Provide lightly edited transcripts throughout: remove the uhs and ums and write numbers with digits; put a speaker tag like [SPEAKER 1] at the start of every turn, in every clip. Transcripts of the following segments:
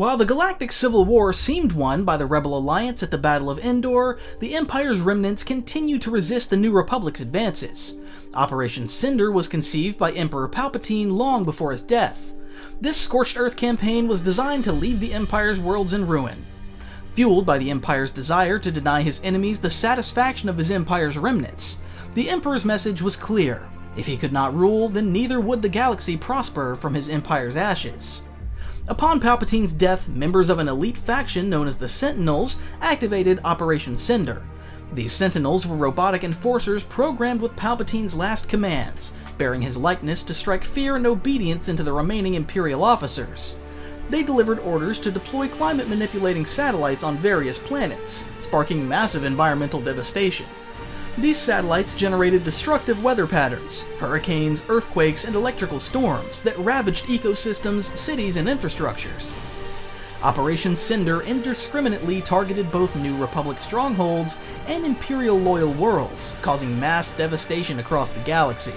[SPEAKER 1] While the Galactic Civil War seemed won by the Rebel Alliance at the Battle of Endor, the Empire's remnants continued to resist the New Republic's advances. Operation Cinder was conceived by Emperor Palpatine long before his death. This Scorched Earth campaign was designed to leave the Empire's worlds in ruin. Fueled by the Empire's desire to deny his enemies the satisfaction of his Empire's remnants, the Emperor's message was clear. If he could not rule, then neither would the galaxy prosper from his Empire's ashes. Upon Palpatine's death, members of an elite faction known as the Sentinels activated Operation Cinder. These Sentinels were robotic enforcers programmed with Palpatine's last commands, bearing his likeness to strike fear and obedience into the remaining Imperial officers. They delivered orders to deploy climate-manipulating satellites on various planets, sparking massive environmental devastation. These satellites generated destructive weather patterns, hurricanes, earthquakes, and electrical storms that ravaged ecosystems, cities, and infrastructures. Operation Cinder indiscriminately targeted both New Republic strongholds and Imperial loyal worlds, causing mass devastation across the galaxy.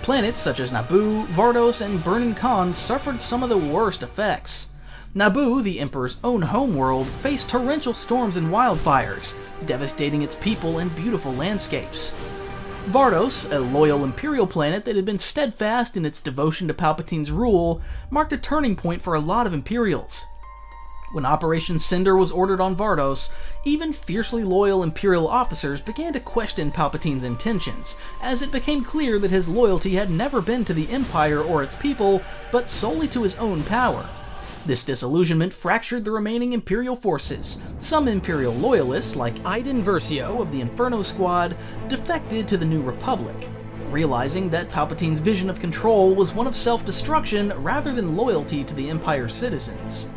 [SPEAKER 1] Planets such as Naboo, Vardos, and Burnin Khan suffered some of the worst effects. Naboo, the Emperor's own homeworld, faced torrential storms and wildfires, devastating its people and beautiful landscapes. Vardos, a loyal Imperial planet that had been steadfast in its devotion to Palpatine's rule, marked a turning point for a lot of Imperials. When Operation Cinder was ordered on Vardos, even fiercely loyal Imperial officers began to question Palpatine's intentions, as it became clear that his loyalty had never been to the Empire or its people, but solely to his own power. This disillusionment fractured the remaining Imperial forces. Some Imperial loyalists, like Iden Versio of the Inferno Squad, defected to the New Republic, realizing that Palpatine's vision of control was one of self-destruction rather than loyalty to the Empire's citizens.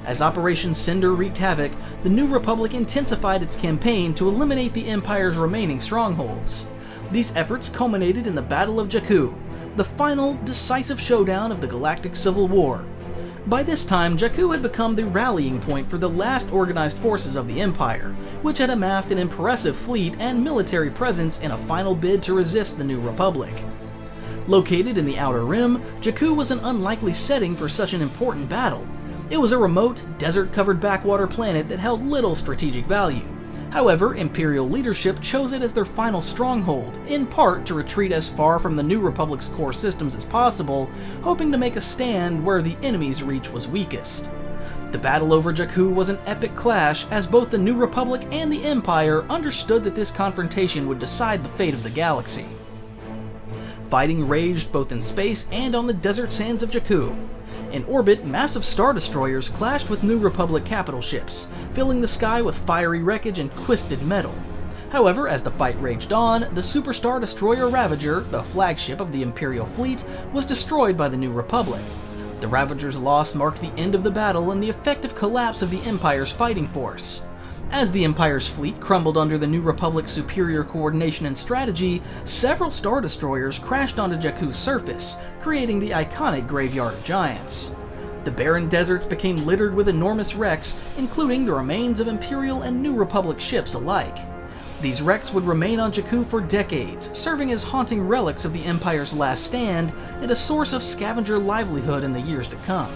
[SPEAKER 1] As Operation Cinder wreaked havoc, the New Republic intensified its campaign to eliminate the Empire's remaining strongholds. These efforts culminated in the Battle of Jakku, the final, decisive showdown of the Galactic Civil War. By this time, Jakku had become the rallying point for the last organized forces of the Empire, which had amassed an impressive fleet and military presence in a final bid to resist the New Republic. Located in the Outer Rim, Jakku was an unlikely setting for such an important battle. It was a remote, desert-covered backwater planet that held little strategic value. However, Imperial leadership chose it as their final stronghold, in part to retreat as far from the New Republic's core systems as possible, hoping to make a stand where the enemy's reach was weakest. The battle over Jakku was an epic clash, as both the New Republic and the Empire understood that this confrontation would decide the fate of the galaxy. Fighting raged both in space and on the desert sands of Jakku. In orbit, massive Star Destroyers clashed with New Republic capital ships, filling the sky with fiery wreckage and twisted metal. However, as the fight raged on, the Super Star Destroyer Ravager, the flagship of the Imperial fleet, was destroyed by the New Republic. The Ravager's loss marked the end of the battle and the effective collapse of the Empire's fighting force. As the Empire's fleet crumbled under the New Republic's superior coordination and strategy, several Star Destroyers crashed onto Jakku's surface, creating the iconic Graveyard of Giants. The barren deserts became littered with enormous wrecks, including the remains of Imperial and New Republic ships alike. These wrecks would remain on Jakku for decades, serving as haunting relics of the Empire's last stand and a source of scavenger livelihood in the years to come.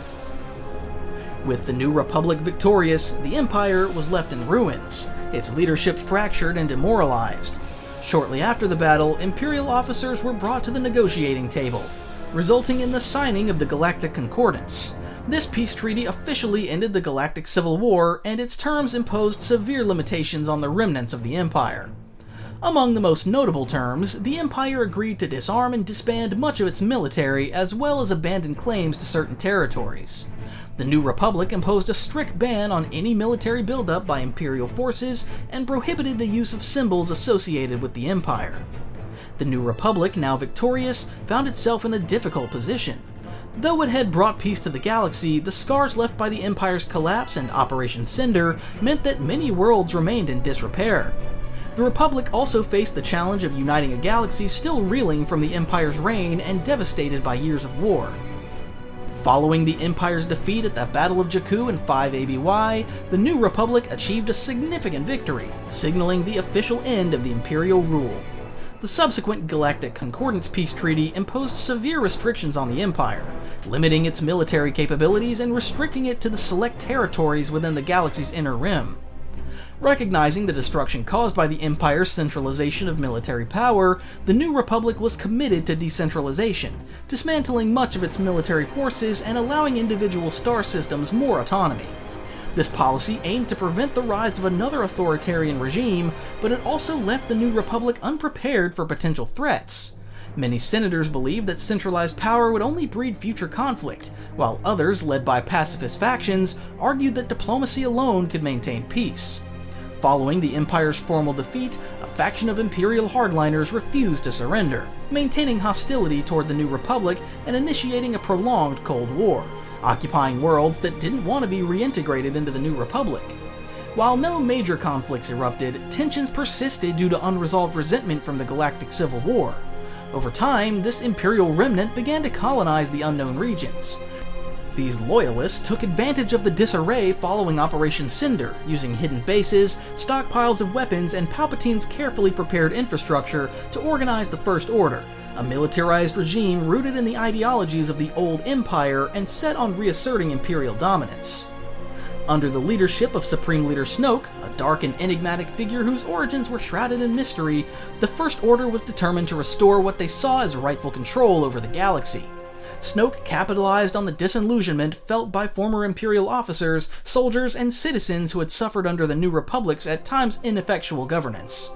[SPEAKER 1] With the New Republic victorious, the Empire was left in ruins, its leadership fractured and demoralized. Shortly after the battle, Imperial officers were brought to the negotiating table, resulting in the signing of the Galactic Concordance. This peace treaty officially ended the Galactic Civil War, and its terms imposed severe limitations on the remnants of the Empire. Among the most notable terms, the Empire agreed to disarm and disband much of its military, as well as abandon claims to certain territories. The New Republic imposed a strict ban on any military buildup by Imperial forces and prohibited the use of symbols associated with the Empire. The New Republic, now victorious, found itself in a difficult position. Though it had brought peace to the galaxy, the scars left by the Empire's collapse and Operation Cinder meant that many worlds remained in disrepair. The Republic also faced the challenge of uniting a galaxy still reeling from the Empire's reign and devastated by years of war. Following the Empire's defeat at the Battle of Jakku in 5 ABY, the New Republic achieved a significant victory, signaling the official end of the Imperial rule. The subsequent Galactic Concordance Peace Treaty imposed severe restrictions on the Empire, limiting its military capabilities and restricting it to the select territories within the galaxy's inner rim. Recognizing the destruction caused by the Empire's centralization of military power, the New Republic was committed to decentralization, dismantling much of its military forces and allowing individual star systems more autonomy. This policy aimed to prevent the rise of another authoritarian regime, but it also left the New Republic unprepared for potential threats. Many senators believed that centralized power would only breed future conflict, while others, led by pacifist factions, argued that diplomacy alone could maintain peace. Following the Empire's formal defeat, a faction of Imperial hardliners refused to surrender, maintaining hostility toward the New Republic and initiating a prolonged Cold War, occupying worlds that didn't want to be reintegrated into the New Republic. While no major conflicts erupted, tensions persisted due to unresolved resentment from the Galactic Civil War. Over time, this Imperial remnant began to colonize the unknown regions. These loyalists took advantage of the disarray following Operation Cinder, using hidden bases, stockpiles of weapons, and Palpatine's carefully prepared infrastructure to organize the First Order, a militarized regime rooted in the ideologies of the old Empire and set on reasserting Imperial dominance. Under the leadership of Supreme Leader Snoke, a dark and enigmatic figure whose origins were shrouded in mystery, the First Order was determined to restore what they saw as rightful control over the galaxy. Snoke capitalized on the disillusionment felt by former Imperial officers, soldiers, and citizens who had suffered under the New Republic's at times ineffectual governance.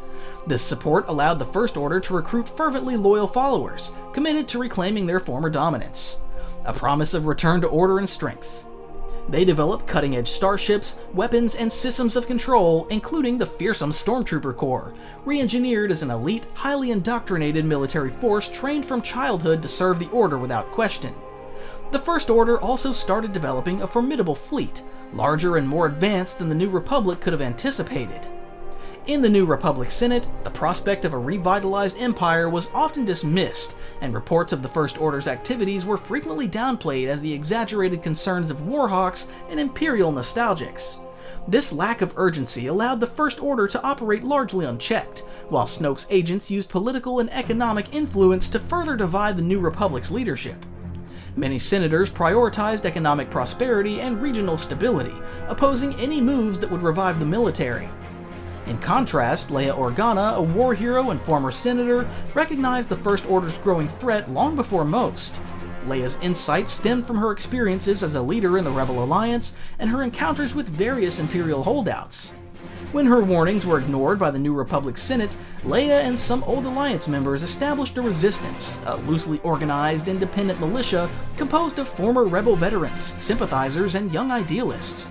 [SPEAKER 1] This support allowed the First Order to recruit fervently loyal followers, committed to reclaiming their former dominance. A promise of return to order and strength. They developed cutting-edge starships, weapons, and systems of control, including the fearsome Stormtrooper Corps, re-engineered as an elite, highly indoctrinated military force trained from childhood to serve the Order without question. The First Order also started developing a formidable fleet, larger and more advanced than the New Republic could have anticipated. In the New Republic Senate, the prospect of a revitalized empire was often dismissed, and reports of the First Order's activities were frequently downplayed as the exaggerated concerns of warhawks and imperial nostalgics. This lack of urgency allowed the First Order to operate largely unchecked, while Snoke's agents used political and economic influence to further divide the New Republic's leadership. Many senators prioritized economic prosperity and regional stability, opposing any moves that would revive the military. In contrast, Leia Organa, a war hero and former senator, recognized the First Order's growing threat long before most. Leia's insights stemmed from her experiences as a leader in the Rebel Alliance and her encounters with various Imperial holdouts. When her warnings were ignored by the New Republic Senate, Leia and some Old Alliance members established a resistance, a loosely organized independent militia composed of former Rebel veterans, sympathizers, and young idealists.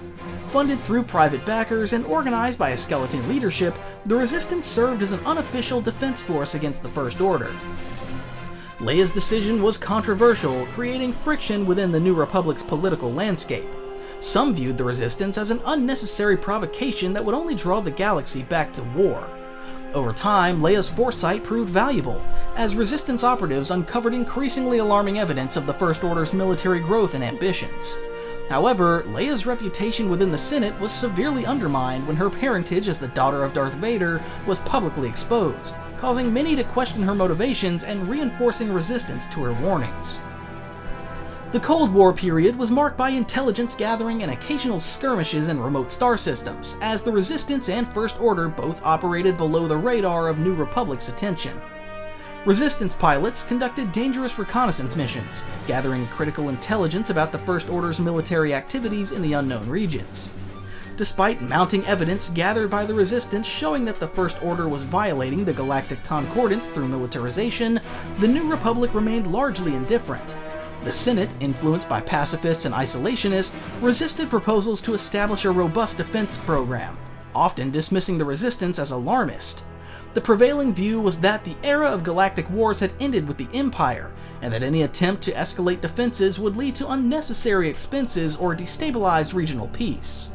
[SPEAKER 1] Funded through private backers and organized by a skeleton leadership, the resistance served as an unofficial defense force against the First Order. Leia's decision was controversial, creating friction within the New Republic's political landscape. Some viewed the resistance as an unnecessary provocation that would only draw the galaxy back to war. Over time, Leia's foresight proved valuable, as resistance operatives uncovered increasingly alarming evidence of the First Order's military growth and ambitions. However, Leia's reputation within the Senate was severely undermined when her parentage as the daughter of Darth Vader was publicly exposed, causing many to question her motivations and reinforcing resistance to her warnings. The Cold War period was marked by intelligence gathering and occasional skirmishes in remote star systems, as the Resistance and First Order both operated below the radar of New Republic's attention. Resistance pilots conducted dangerous reconnaissance missions, gathering critical intelligence about the First Order's military activities in the unknown regions. Despite mounting evidence gathered by the Resistance showing that the First Order was violating the Galactic Concordance through militarization, the New Republic remained largely indifferent. The Senate, influenced by pacifists and isolationists, resisted proposals to establish a robust defense program, often dismissing the Resistance as alarmist. The prevailing view was that the era of galactic wars had ended with the Empire, and that any attempt to escalate defenses would lead to unnecessary expenses or destabilize regional peace.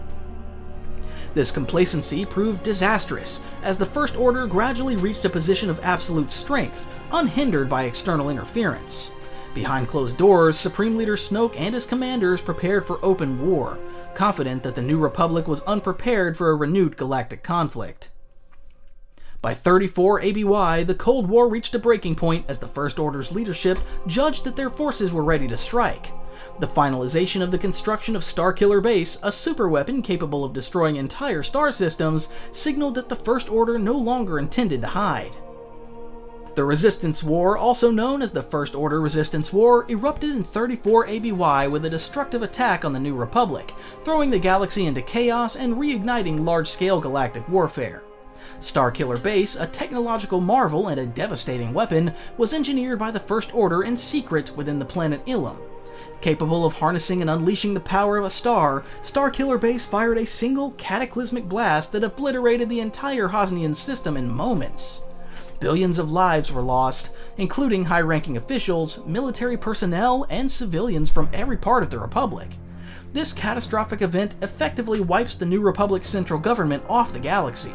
[SPEAKER 1] This complacency proved disastrous, as the First Order gradually reached a position of absolute strength, unhindered by external interference. Behind closed doors, Supreme Leader Snoke and his commanders prepared for open war, confident that the New Republic was unprepared for a renewed galactic conflict. By 34 ABY, the Cold War reached a breaking point as the First Order's leadership judged that their forces were ready to strike. The finalization of the construction of Starkiller Base, a superweapon capable of destroying entire star systems, signaled that the First Order no longer intended to hide. The Resistance War, also known as the First Order Resistance War, erupted in 34 ABY with a destructive attack on the New Republic, throwing the galaxy into chaos and reigniting large-scale galactic warfare. Starkiller Base, a technological marvel and a devastating weapon, was engineered by the First Order in secret within the planet Ilum. Capable of harnessing and unleashing the power of a star, Starkiller Base fired a single cataclysmic blast that obliterated the entire Hosnian system in moments. Billions of lives were lost, including high-ranking officials, military personnel, and civilians from every part of the Republic. This catastrophic event effectively wipes the New Republic's central government off the galaxy.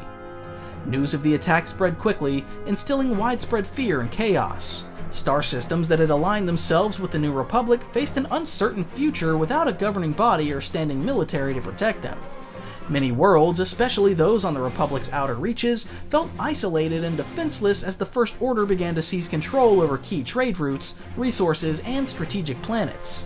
[SPEAKER 1] News of the attack spread quickly, instilling widespread fear and chaos. Star systems that had aligned themselves with the New Republic faced an uncertain future without a governing body or standing military to protect them. Many worlds, especially those on the Republic's outer reaches, felt isolated and defenseless as the First Order began to seize control over key trade routes, resources, and strategic planets.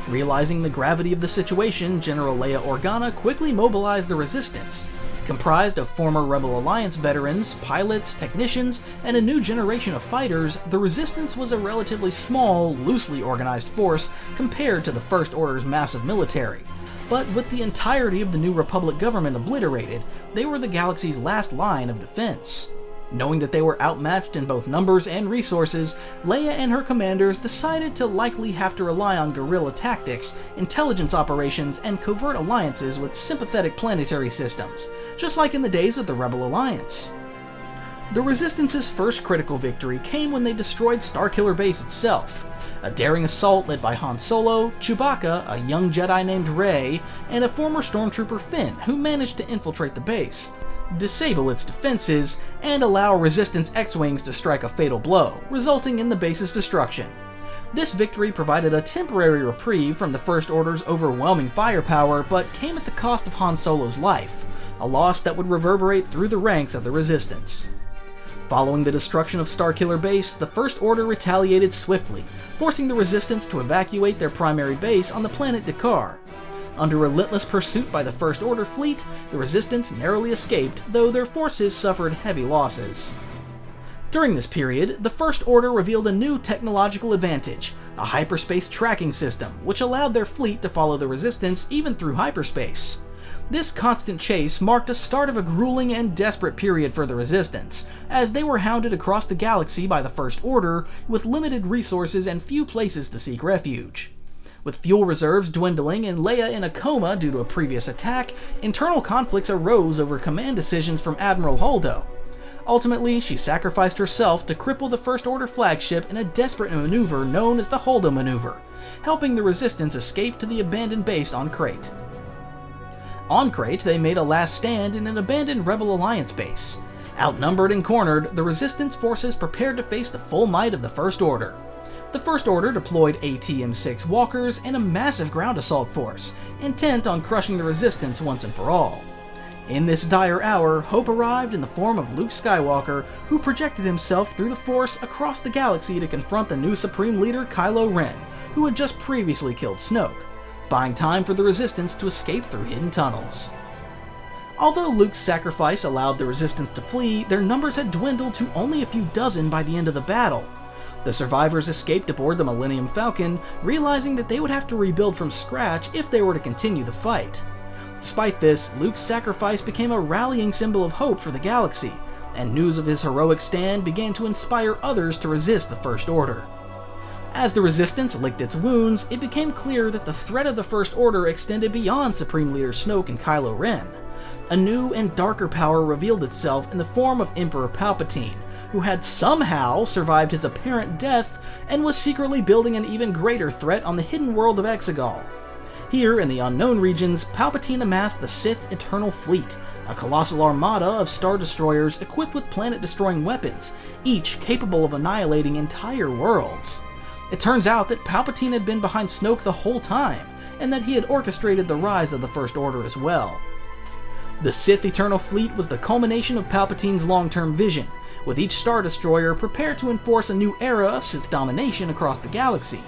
[SPEAKER 1] Realizing the gravity of the situation, General Leia Organa quickly mobilized the Resistance. Comprised of former Rebel Alliance veterans, pilots, technicians, and a new generation of fighters, the Resistance was a relatively small, loosely organized force compared to the First Order's massive military. But with the entirety of the New Republic government obliterated, they were the galaxy's last line of defense. Knowing that they were outmatched in both numbers and resources, Leia and her commanders decided to likely have to rely on guerrilla tactics, intelligence operations, and covert alliances with sympathetic planetary systems, just like in the days of the Rebel Alliance. The Resistance's first critical victory came when they destroyed Starkiller Base itself. A daring assault led by Han Solo, Chewbacca, a young Jedi named Rey, and a former Stormtrooper Finn, who managed to infiltrate the base, disable its defenses, and allow Resistance X-Wings to strike a fatal blow, resulting in the base's destruction. This victory provided a temporary reprieve from the First Order's overwhelming firepower, but came at the cost of Han Solo's life, a loss that would reverberate through the ranks of the Resistance. Following the destruction of Starkiller Base, the First Order retaliated swiftly, forcing the Resistance to evacuate their primary base on the planet Dakar. Under relentless pursuit by the First Order fleet, the Resistance narrowly escaped, though their forces suffered heavy losses. During this period, the First Order revealed a new technological advantage, a hyperspace tracking system, which allowed their fleet to follow the Resistance even through hyperspace. This constant chase marked the start of a grueling and desperate period for the Resistance, as they were hounded across the galaxy by the First Order with limited resources and few places to seek refuge. With fuel reserves dwindling and Leia in a coma due to a previous attack, internal conflicts arose over command decisions from Admiral Holdo. Ultimately, she sacrificed herself to cripple the First Order flagship in a desperate maneuver known as the Holdo Maneuver, helping the Resistance escape to the abandoned base on Crate. On Crate, they made a last stand in an abandoned Rebel Alliance base. Outnumbered and cornered, the Resistance forces prepared to face the full might of the First Order. The First Order deployed AT-M6 walkers and a massive ground assault force, intent on crushing the Resistance once and for all. In this dire hour, hope arrived in the form of Luke Skywalker, who projected himself through the Force across the galaxy to confront the new Supreme Leader Kylo Ren, who had just previously killed Snoke, buying time for the Resistance to escape through hidden tunnels. Although Luke's sacrifice allowed the Resistance to flee, their numbers had dwindled to only a few dozen by the end of the battle. The survivors escaped aboard the Millennium Falcon, realizing that they would have to rebuild from scratch if they were to continue the fight. Despite this, Luke's sacrifice became a rallying symbol of hope for the galaxy, and news of his heroic stand began to inspire others to resist the First Order. As the Resistance licked its wounds, it became clear that the threat of the First Order extended beyond Supreme Leader Snoke and Kylo Ren. A new and darker power revealed itself in the form of Emperor Palpatine, who had somehow survived his apparent death and was secretly building an even greater threat on the hidden world of Exegol. Here, in the unknown regions, Palpatine amassed the Sith Eternal Fleet, a colossal armada of Star Destroyers equipped with planet-destroying weapons, each capable of annihilating entire worlds. It turns out that Palpatine had been behind Snoke the whole time, and that he had orchestrated the rise of the First Order as well. The Sith Eternal fleet was the culmination of Palpatine's long-term vision, with each Star Destroyer prepared to enforce a new era of Sith domination across the galaxy.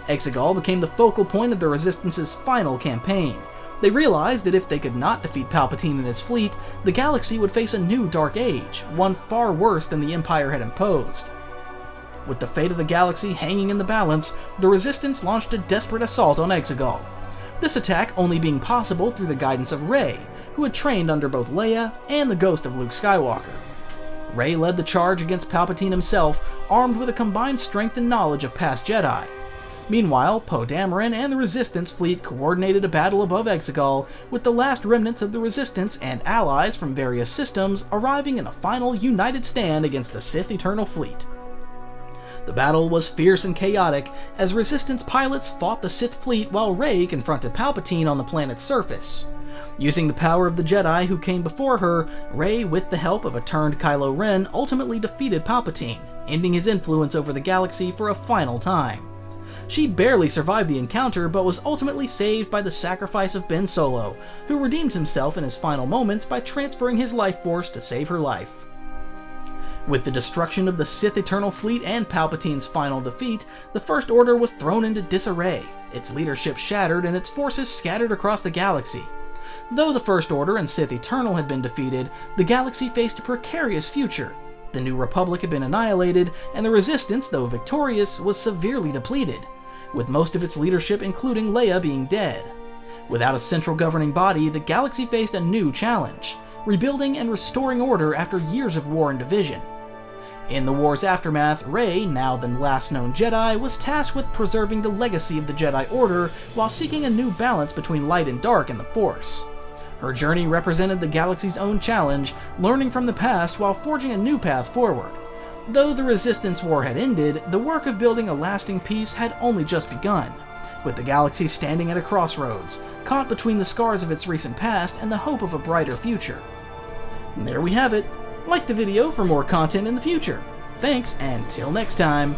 [SPEAKER 1] Exegol became the focal point of the Resistance's final campaign. They realized that if they could not defeat Palpatine and his fleet, the galaxy would face a new Dark Age, one far worse than the Empire had imposed. With the fate of the galaxy hanging in the balance, the Resistance launched a desperate assault on Exegol. This attack only being possible through the guidance of Rey, who had trained under both Leia and the ghost of Luke Skywalker. Rey led the charge against Palpatine himself, armed with a combined strength and knowledge of past Jedi. Meanwhile, Poe Dameron and the Resistance fleet coordinated a battle above Exegol, with the last remnants of the Resistance and allies from various systems arriving in a final united stand against the Sith Eternal fleet. The battle was fierce and chaotic, as Resistance pilots fought the Sith fleet while Rey confronted Palpatine on the planet's surface. Using the power of the Jedi who came before her, Rey, with the help of a turned Kylo Ren, ultimately defeated Palpatine, ending his influence over the galaxy for a final time. She barely survived the encounter, but was ultimately saved by the sacrifice of Ben Solo, who redeemed himself in his final moments by transferring his life force to save her life. With the destruction of the Sith Eternal fleet and Palpatine's final defeat, the First Order was thrown into disarray, its leadership shattered and its forces scattered across the galaxy. Though the First Order and Sith Eternal had been defeated, the galaxy faced a precarious future. The New Republic had been annihilated, and the Resistance, though victorious, was severely depleted, with most of its leadership including Leia being dead. Without a central governing body, the galaxy faced a new challenge: rebuilding and restoring order after years of war and division. In the war's aftermath, Rey, now the last known Jedi, was tasked with preserving the legacy of the Jedi Order while seeking a new balance between light and dark in the Force. Her journey represented the galaxy's own challenge, learning from the past while forging a new path forward. Though the Resistance War had ended, the work of building a lasting peace had only just begun, with the galaxy standing at a crossroads, caught between the scars of its recent past and the hope of a brighter future. And there we have it. Like the video for more content in the future. Thanks, and till next time.